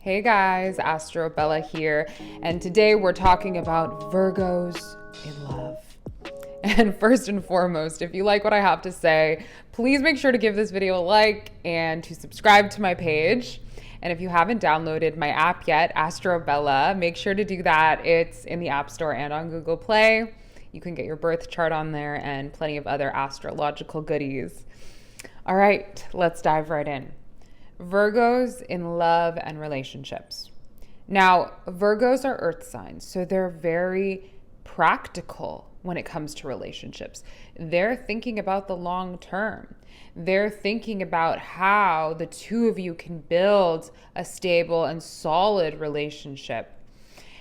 Hey guys, Astro Bella here, and today we're talking about Virgos in love. And first and foremost, if you like what I have to say, please make sure to give this video a like and to subscribe to my page. And if you haven't downloaded my app yet, Astro Bella, make sure to do that. It's in the App Store and on Google Play. You can get your birth chart on there and plenty of other astrological goodies. All right, let's dive right in. Virgos in love and relationships. Now, Virgos are earth signs, so they're very practical when it comes to relationships. They're thinking about the long term. They're thinking about how the two of you can build a stable and solid relationship.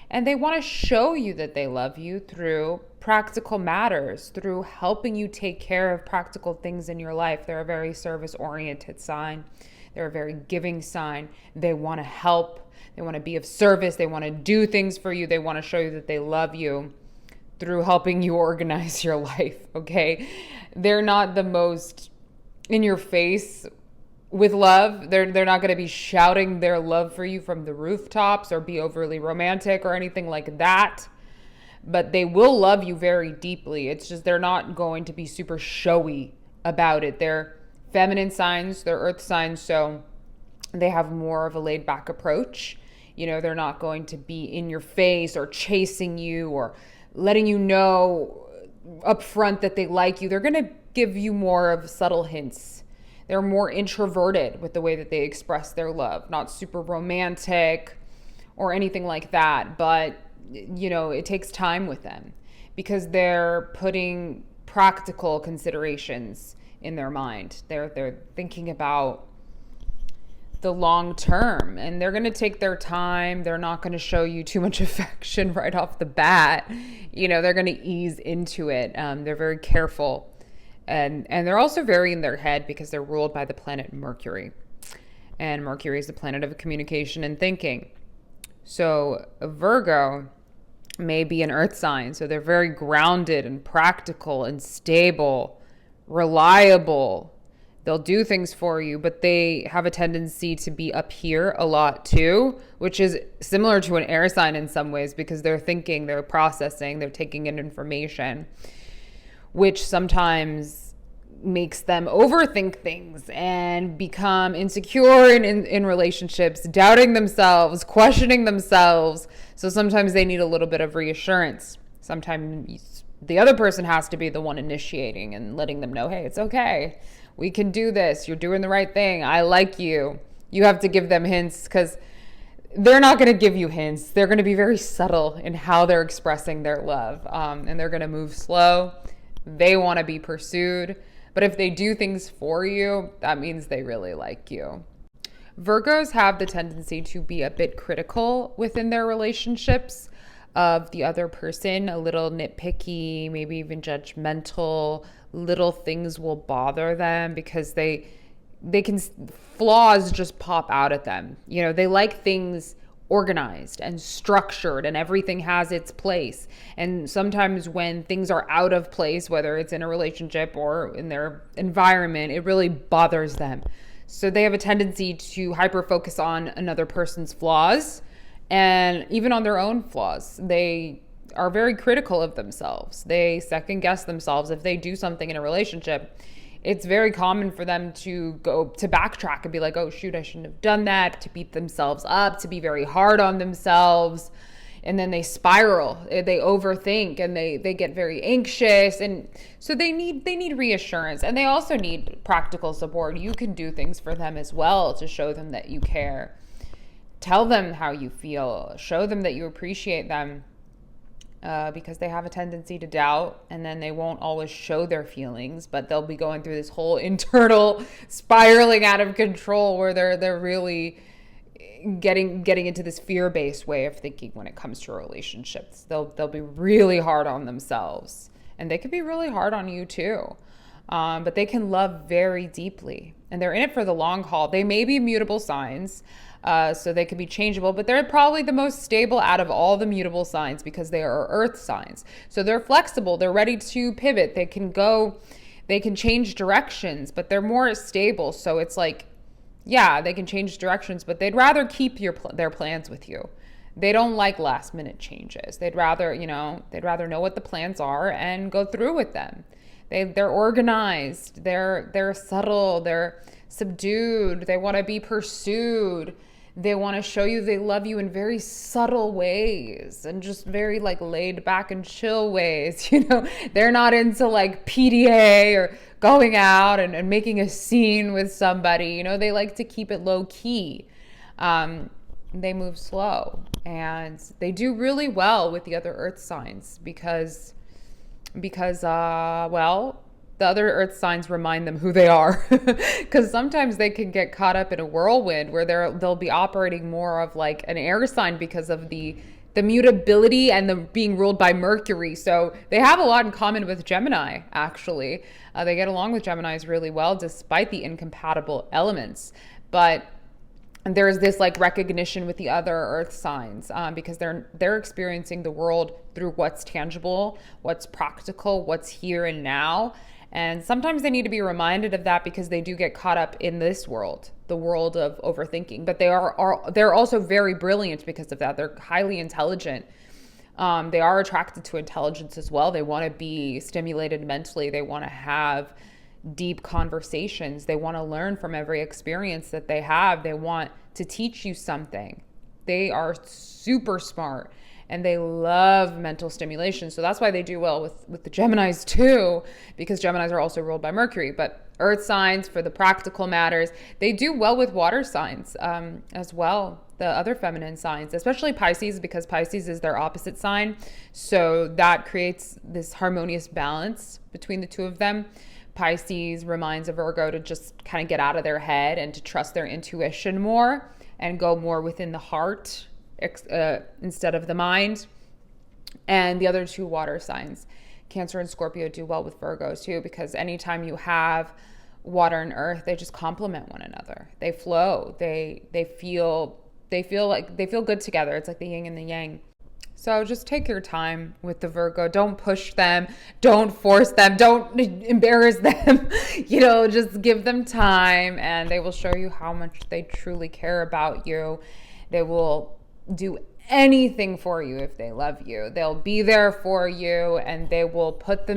And they want to show you that they love you through practical matters, through helping you take care of practical things in your life. They're a very service-oriented sign. They're a very giving sign. They want to help. They want to be of service. They want to do things for you. They want to show you that they love you through helping you organize your life, okay? They're not the most in your face with love. They're not going to be shouting their love for you from the rooftops or be overly romantic or anything like that. But they will love you very deeply. It's just they're not going to be super showy about it. They're feminine signs, they're earth signs, so they have more of a laid back approach. You know, they're not going to be in your face or chasing you or letting you know up front that they like you. They're going to give you more of subtle hints. They're more introverted with the way that they express their love, not super romantic or anything like that. But, you know, it takes time with them because they're putting practical considerations in their mind. They're thinking about the long term, and they're going to take their time. They're not going to show you too much affection right off the bat. You know, they're going to ease into it. They're very careful, and they're also very in their head because they're ruled by the planet Mercury, and Mercury is the planet of communication and thinking. So Virgo may be an earth sign, so they're very grounded and practical and stable, reliable. They'll do things for you, but they have a tendency to be up here a lot too, which is similar to an air sign in some ways because they're thinking, they're processing, they're taking in information, which sometimes makes them overthink things and become insecure in relationships, doubting themselves, questioning themselves. So sometimes they need a little bit of reassurance. Sometimes the other person has to be the one initiating and letting them know, hey, it's okay. We can do this. You're doing the right thing. I like you. You have to give them hints because they're not going to give you hints. They're going to be very subtle in how they're expressing their love. And they're going to move slow. They want to be pursued. But if they do things for you, that means they really like you. Virgos have the tendency to be a bit critical within their relationships of the other person, a little nitpicky, maybe even judgmental. Little things will bother them because they can, flaws just pop out at them. You know, they like things organized and structured and everything has its place. And sometimes when things are out of place, whether it's in a relationship or in their environment, it really bothers them. So they have a tendency to hyper focus on another person's flaws and even on their own flaws. They are very critical of themselves. They second guess themselves. If they do something in a relationship, it's very common for them to go to backtrack and be like, oh shoot, I shouldn't have done that, to beat themselves up, to be very hard on themselves. And then they spiral, they overthink, and they get very anxious. And so they need reassurance, and they also need practical support. You can do things for them as well to show them that you care. Tell them how you feel, show them that you appreciate them. Because they have a tendency to doubt, and then they won't always show their feelings, but they'll be going through this whole internal spiraling out of control where they're really getting into this fear-based way of thinking when it comes to relationships. They'll be really hard on themselves, and they can be really hard on you too. But they can love very deeply, and they're in it for the long haul. They may be mutable signs. So they can be changeable, but they're probably the most stable out of all the mutable signs because they are earth signs. So they're flexible. They're ready to pivot. They can change directions, but they're more stable. So it's like Yeah, they can change directions, but they'd rather keep their plans with you. They don't like last minute changes. They'd rather, they'd rather know what the plans are and go through with them. They're organized. They're subtle. They're subdued. They want to be pursued. They want to show you they love you in very subtle ways and just very like laid back and chill ways. They're not into like PDA or going out and making a scene with somebody. They like to keep it low key. They move slow, and they do really well with the other earth signs because well, the other earth signs remind them who they are, because sometimes they can get caught up in a whirlwind where they'll be operating more of like an air sign because of the mutability and the being ruled by Mercury. So they have a lot in common with Gemini, actually. They get along with Geminis really well despite the incompatible elements. But there's this like recognition with the other earth signs, because they're experiencing the world through what's tangible, what's practical, what's here and now. And sometimes they need to be reminded of that because they do get caught up in this world, the world of overthinking. But they're also very brilliant because of that. They're highly intelligent. They are attracted to intelligence as well. They want to be stimulated mentally. They want to have deep conversations. They want to learn from every experience that they have. They want to teach you something. They are super smart and they love mental stimulation. So that's why they do well with the Geminis too, because Geminis are also ruled by Mercury. But earth signs, for the practical matters, they do well with water signs as well, the other feminine signs, especially Pisces, because Pisces is their opposite sign. So that creates this harmonious balance between the two of them. Pisces reminds a Virgo to just kind of get out of their head and to trust their intuition more and go more within the heart instead of the mind. And the other two water signs, Cancer and Scorpio, do well with Virgos too, because anytime you have water and earth, they just complement one another. They flow. They feel good together. It's like the yin and the yang. So just take your time with the Virgo. Don't push them. Don't force them. Don't embarrass them. Just give them time and they will show you how much they truly care about you. They will do anything for you if they love you. They'll be there for you and they will put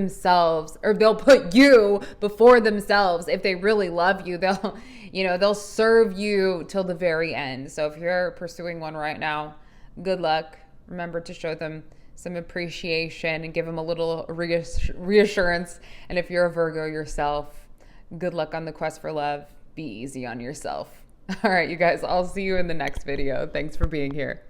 you before themselves. If they really love you, they'll serve you till the very end. So if you're pursuing one right now, good luck. Remember to show them some appreciation and give them a little reassurance. And if you're a Virgo yourself, good luck on the quest for love. Be easy on yourself. All right, you guys, I'll see you in the next video. Thanks for being here.